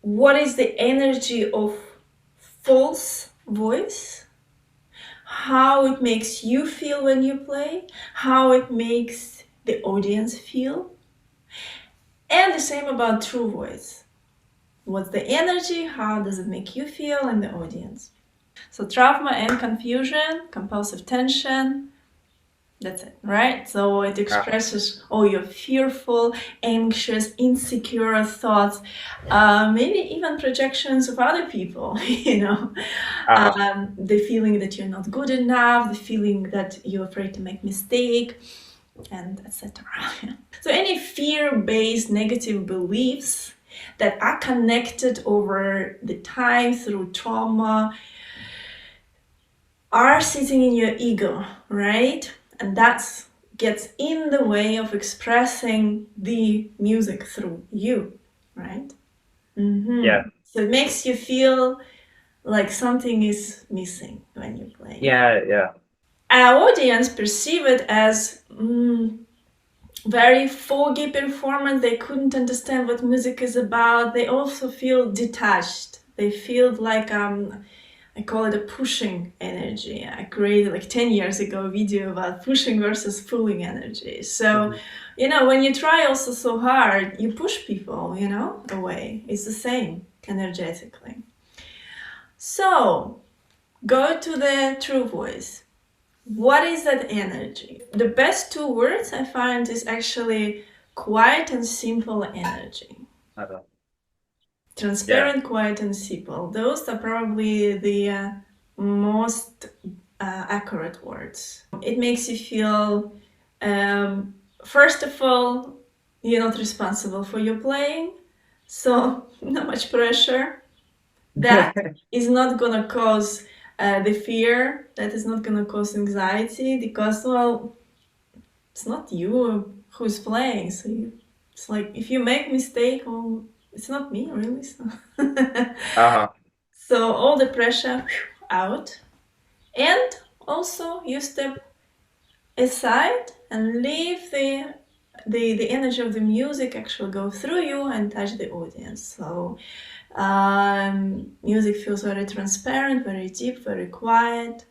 what is the energy of false voice, how it makes you feel when you play, how it makes the audience feel, and the same about true voice. What's the energy, how does it make you feel in the audience? So trauma and confusion, compulsive tension, that's it, right? So it expresses all your fearful, anxious, insecure thoughts, maybe even projections of other people, the feeling that you're not good enough, the feeling that you're afraid to make mistake, and etc. So any fear-based negative beliefs that are connected over the time through trauma are sitting in your ego, right? And that gets in the way of expressing the music through you, right? Yeah. So it makes you feel like something is missing when you play. Yeah. Our audience perceive it as very foggy performance. They couldn't understand what music is about. They also feel detached. They feel like I call it a pushing energy. I created like 10 years ago a video about pushing versus pulling energy. So, when you try also so hard, you push people, away. It's the same energetically. So, go to the true voice. What is that energy? The best two words I find is actually quiet and simple energy. Uh-huh. Transparent, quiet, and simple. Those are probably the most accurate words. It makes you feel, first of all, you're not responsible for your playing, so not much pressure. That is not gonna cause the fear. That is not gonna cause anxiety because, well, it's not you who's playing. So it's like if you make mistake, well, it's not me really. So, so all the pressure out, and also you step aside and leave the energy of the music actually go through you and touch the audience. So music feels very transparent, very deep, very quiet.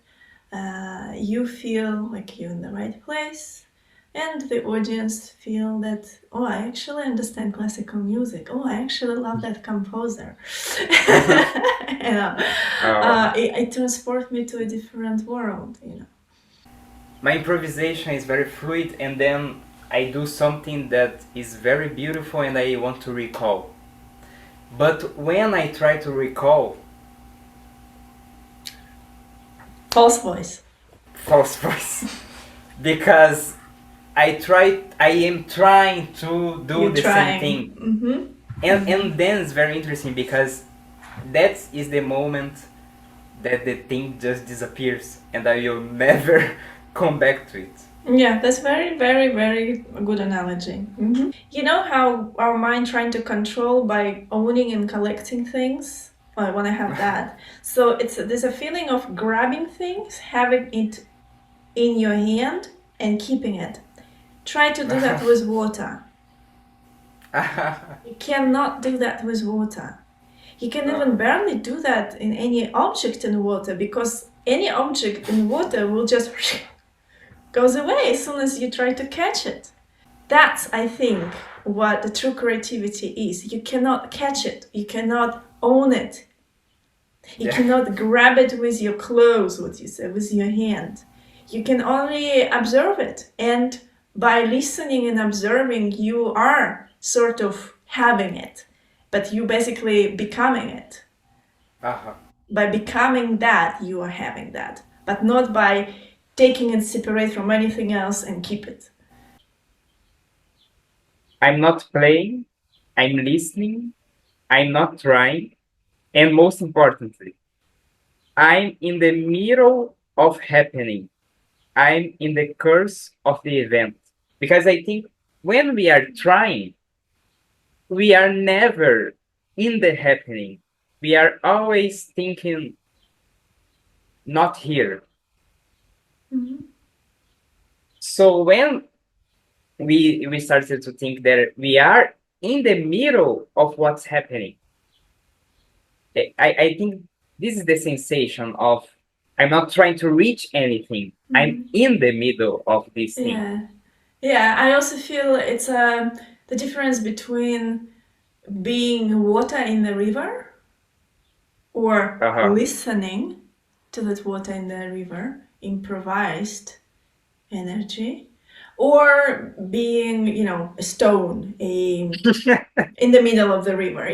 You feel like you're in the right place, and the audience feel that, oh, I actually understand classical music. Oh, I actually love that composer. It transports me to a different world. My improvisation is very fluid, and then I do something that is very beautiful and I want to recall. But when I try to recall, False voice. false voice, because I am trying to do You're the same trying. thing. And then it's very interesting because that is the moment that the thing just disappears and I will never come back to it. Yeah, that's very, very, very good analogy. You know how our mind trying to control by owning and collecting things? Well, I want to have that. So there's a feeling of grabbing things, having it in your hand, and keeping it. Try to do that with water. You cannot do that with water. You can even barely do that in any object in water because any object in water will just goes away as soon as you try to catch it. That's, I think, what the true creativity is. You cannot catch it. You cannot own it. You cannot grab it with your clothes, what you say, with your hand. You can only observe it. And by listening and observing, you are sort of having it, but you basically becoming it. By becoming that, you are having that, but not by taking it separate from anything else and keep it. I'm not playing, I'm listening, I'm not trying, and most importantly, I'm in the middle of happening. I'm in the curse of the event. Because I think when we are trying, we are never in the happening. We are always thinking, not here. So when we started to think that we are in the middle of what's happening, I think this is the sensation of I'm not trying to reach anything. I'm Mhm. in the middle of this thing. Yeah. Yeah, I also feel it's the difference between being water in the river or Uh-huh. listening to that water in the river, improvised energy, or being, a stone in the middle of the river,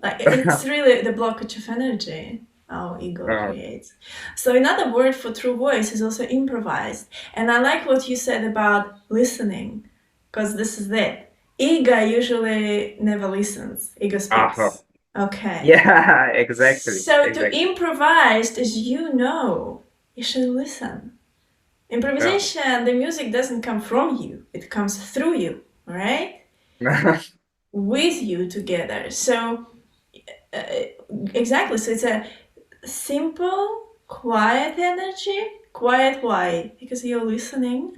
Like it's really the blockage of energy our ego Uh, creates. So another word for true voice is also improvised. And I like what you said about listening, because this is it. Ego usually never listens. Ego uh-huh. speaks. Okay. Yeah, exactly. So to Exactly. improvise is you should listen. Uh-huh. Improvisation, the music doesn't come from you, it comes through you, right? With you together. So, uh, exactly. So it's a simple, quiet energy. Quiet, why? Because you're listening,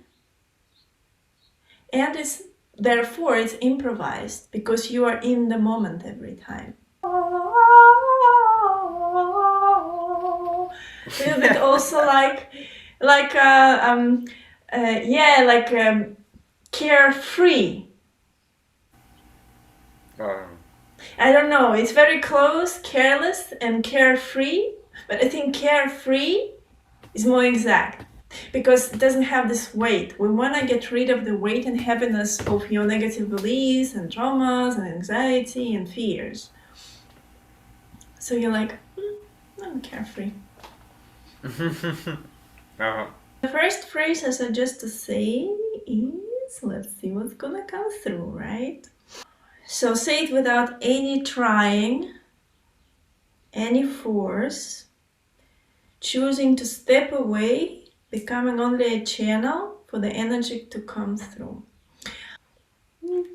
and it's improvised because you are in the moment every time. A little bit also like yeah, like carefree. Um, I don't know. It's very close, careless and carefree, but I think carefree is more exact because it doesn't have this weight. We want to get rid of the weight and heaviness of your negative beliefs and traumas and anxiety and fears. So you're like, I'm carefree. uh-huh. The first phrase I suggest to say is, let's see what's gonna come through, right? So say it without any trying, any force, choosing to step away, becoming only a channel for the energy to come through.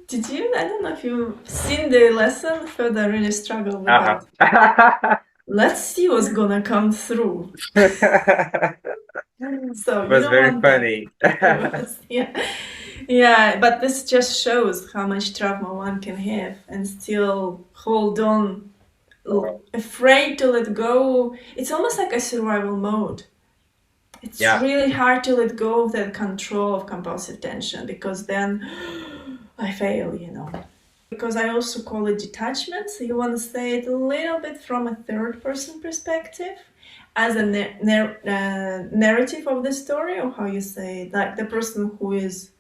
Did you? I don't know if you've seen the lesson, but I really struggle with Uh-huh. that. Let's see what's gonna come through. So It you was don't very want that. funny. It was, yeah. Yeah, but this just shows how much trauma one can have and still hold on, afraid to let go. It's almost like a survival mode. It's Yeah. really hard to let go of that control of compulsive tension because then I fail. Because I also call it detachment. So you want to say it a little bit from a third person perspective as a narrative of the story, or how you say it, like the person who is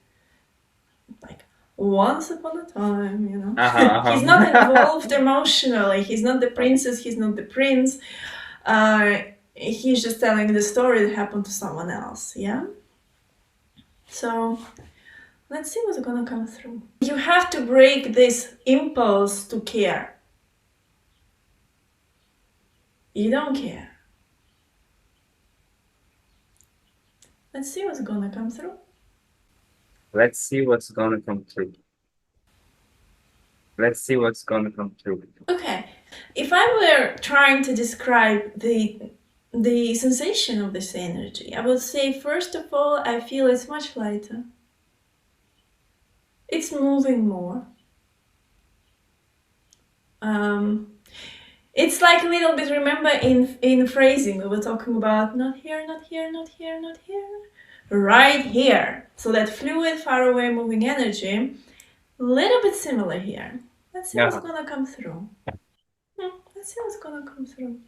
like once upon a time. Uh-huh, He's not uh-huh. involved emotionally. He's not the princess. He's not the prince. Uh, he's just telling the story that happened to someone else. Yeah. So let's see what's gonna come through. You have to break this impulse to care. You don't care. Let's see what's gonna come through. Let's see what's gonna come through. Let's see what's gonna come through. Okay, if I were trying to describe the sensation of this energy, I would say first of all, I feel it's much lighter. It's moving more. Um, it's like a little bit. Remember in phrasing we were talking about not here, not here, not here, not here, right here. So that fluid, far away moving energy, a little bit similar here. Let's see what's Uh-huh. gonna come through. Let's see what's gonna come through.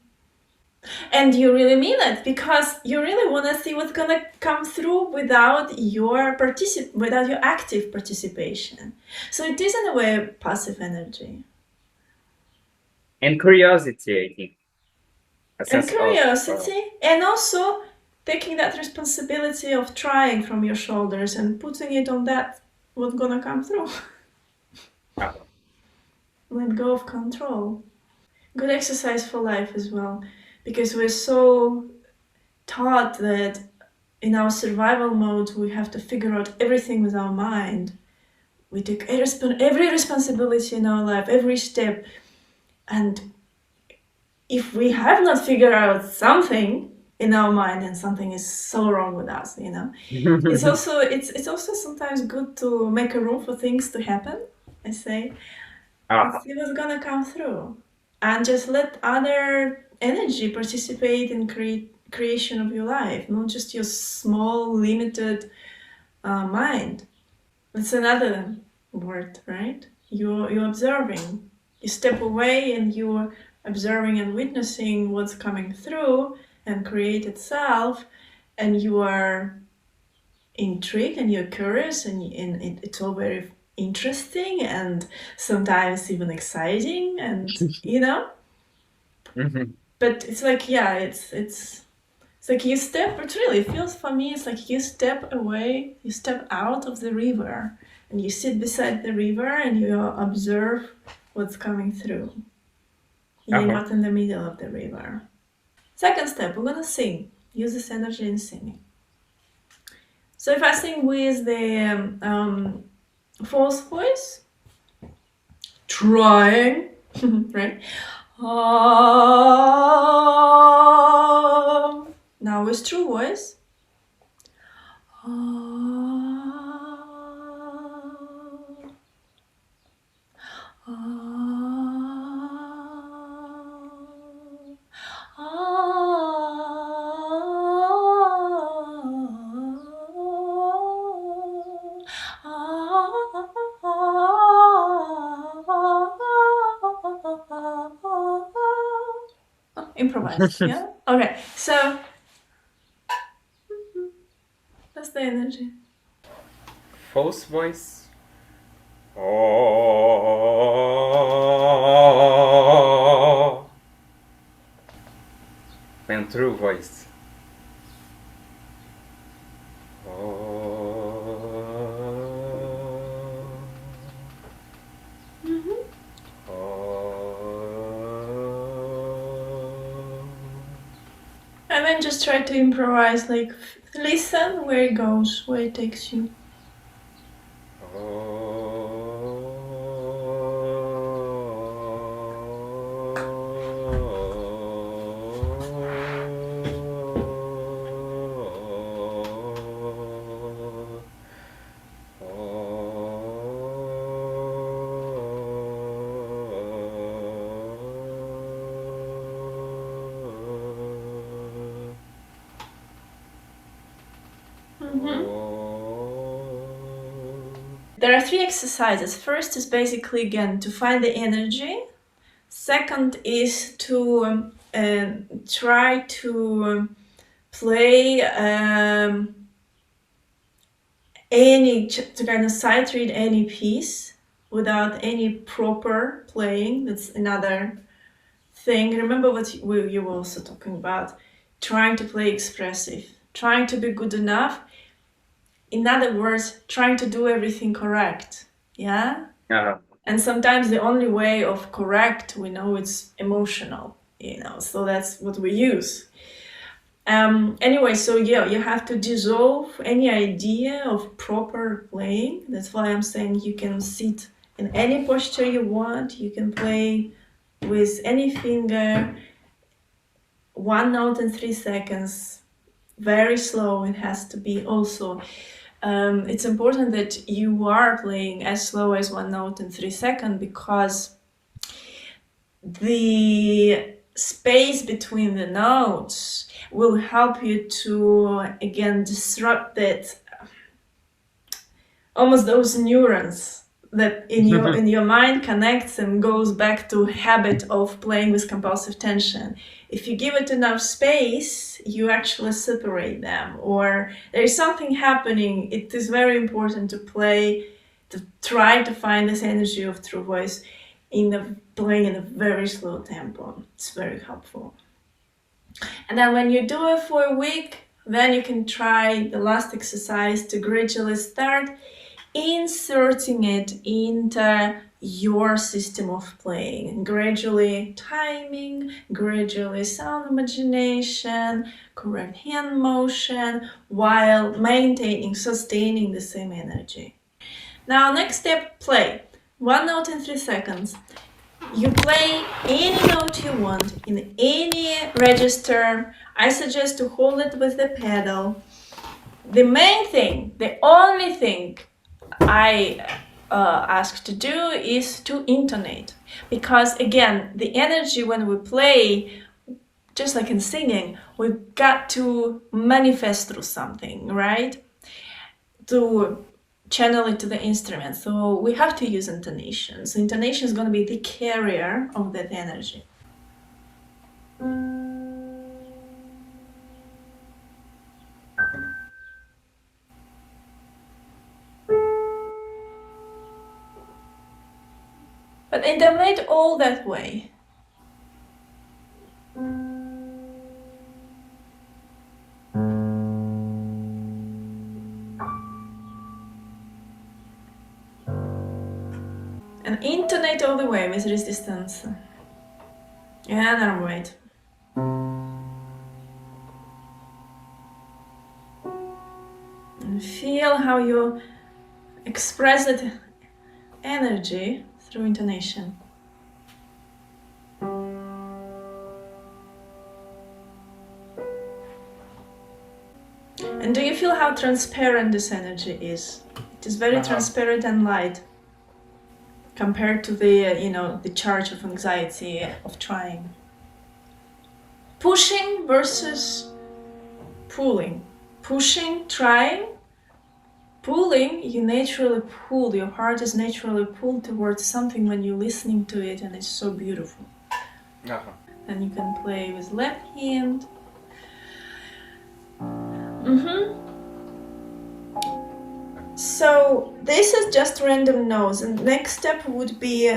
And you really mean it because you really want to see what's gonna come through without your active participation. So it is in a way passive energy. And curiosity, I think. A And sense of curiosity, and also taking that responsibility of trying from your shoulders and putting it on that what's gonna come through. uh, Let go of control. Good exercise for life as well, because we're so taught that in our survival mode we have to figure out everything with our mind. We take every responsibility in our life, every step, and if we have not figured out something in our mind, then something is so wrong with us. It's also sometimes good to make a room for things to happen. I say, let's uh, see what's gonna come through. and just let other energy participate in creation of your life, not just your small limited mind. That's another word, right? You're observing. You step away and you're observing and witnessing what's coming through and create itself, and you are intrigued and you're curious, and it's all very interesting and sometimes even exciting, and Mhm. but it's like, yeah, it's like you step, it really feels for me, it's like you step away, you step out of the river and you sit beside the river and you observe what's coming through. You're Uh-huh. not in the middle of the river. Second step, we're gonna sing. Use this energy in singing. So if I sing with the false voice, trying, right? Now with true voice. Improvised, yeah? Okay, so that's the energy. False voice. Oh. And true voice. Oh. Mm-hmm. Oh. And then just try to improvise, like listen where it goes, where it takes you. Mm-hmm. There are 3 exercises. First is basically, again, to find the energy. Second is to try to play to kind of sight read any piece without any proper playing. That's another thing. Remember what you were also talking about, trying to play expressive, trying to be good enough. In other words, trying to do everything correct. Yeah? Uh-huh. And sometimes the only way of correct, we know it's emotional, so that's what we use. Anyway, so yeah, you have to dissolve any idea of proper playing. That's why I'm saying you can sit in any posture you want. You can play with any finger, 1 note in 3 seconds, very slow. It has to be also. It's important that you are playing as slow as 1 note in 3 seconds, because the space between the notes will help you to again disrupt that, almost those neurons that in your mind connects and goes back to habit of playing with compulsive tension. If you give it enough space, you actually separate them, or there is something happening. It is very important to play, to try to find this energy of true voice playing in a very slow tempo. It's very helpful. And then when you do it for a week, then you can try the last exercise to gradually start inserting it into your system of playing. Gradually timing, gradually sound imagination, correct hand motion, while sustaining the same energy. Now, next step, play. 1 note in 3 seconds. You play any note you want in any register. I suggest to hold it with the pedal. The main thing, the only thing I ask to do is to intonate. Because again, the energy when we play, just like in singing, we've got to manifest through something, right? To channel it to the instrument. So we have to use intonation. So intonation is going to be the carrier of that energy. But intonate all that way. And intonate all the way with resistance. And arm weight. And feel how you express that energy through intonation. And do you feel how transparent this energy is? It is very transparent and light compared to the, the charge of anxiety of trying. Pushing versus pulling. Pushing, trying. Pulling, you naturally pull. Your heart is naturally pulled towards something when you're listening to it, and it's so beautiful. And you can play with left hand. So this is just random notes, and next step would be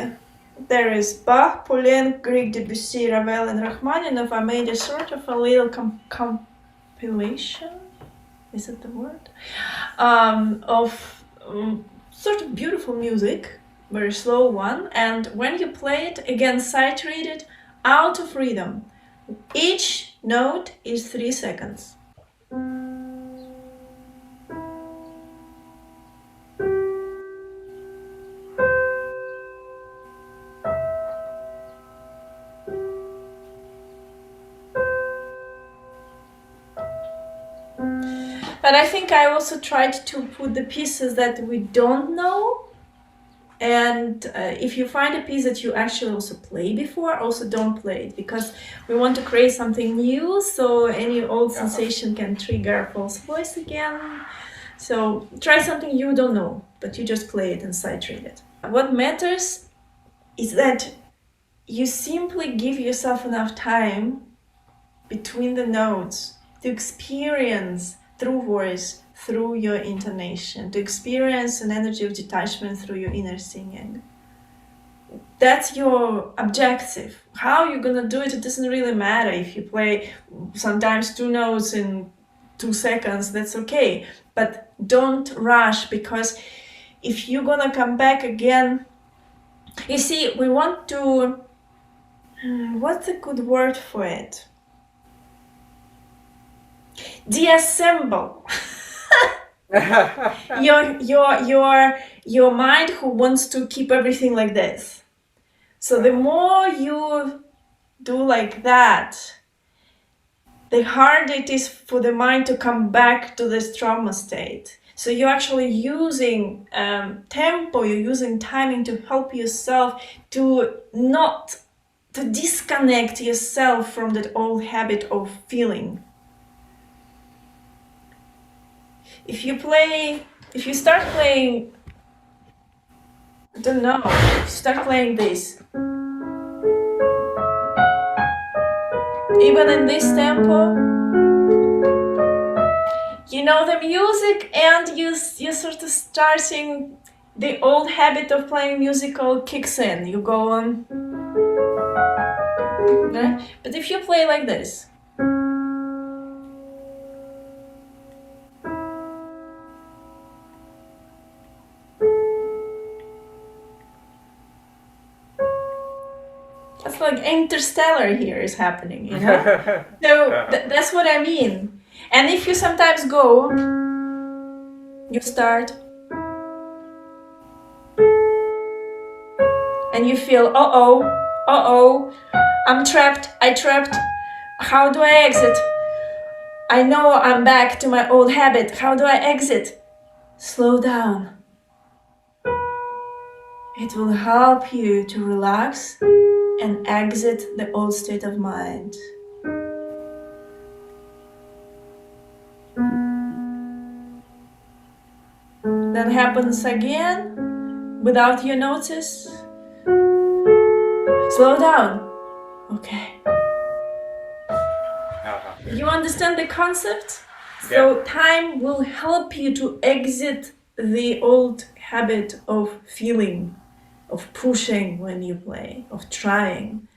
there is Bach, Poulenc, Grieg, Debussy, Ravel, and Rachmaninoff. I made a sort of a little compilation. Is it the word? Of sort of beautiful music, very slow one. And when you play it, again, sight read it out of rhythm. Each note is 3 seconds. But I think I also tried to put the pieces that we don't know. And if you find a piece that you actually also played before, also don't play it, because we want to create something new, so any old sensation can trigger false voice again. So try something you don't know, but you just play it and sight read it. What matters is that you simply give yourself enough time between the notes to experience through voice, through your intonation, to experience an energy of detachment through your inner singing. That's your objective. How you're gonna do it, it doesn't really matter. If you play sometimes 2 notes in 2 seconds, that's okay. But don't rush, because if you're gonna come back again, you see, we want to, what's a good word for it? Deassemble your mind, who wants to keep everything like this. So the more you do like that, the harder it is for the mind to come back to this trauma state. So you're actually using tempo, you're using timing to help yourself to disconnect yourself from that old habit of feeling. If you start playing, I don't know, if you start playing this, even in this tempo, you know the music, and you sort of starting, the old habit of playing musical kicks in. You go on, right? But if you play like this, it's like interstellar here is happening, you know? So that's what I mean. And if you sometimes go, you start, and you feel, uh-oh, I'm trapped, how do I exit? I know I'm back to my old habit, how do I exit? Slow down. It will help you to relax and exit the old state of mind. That happens again without you notice. Slow down. Okay. You understand the concept? So time will help you to exit the old habit of feeling, of pushing when you play, of trying.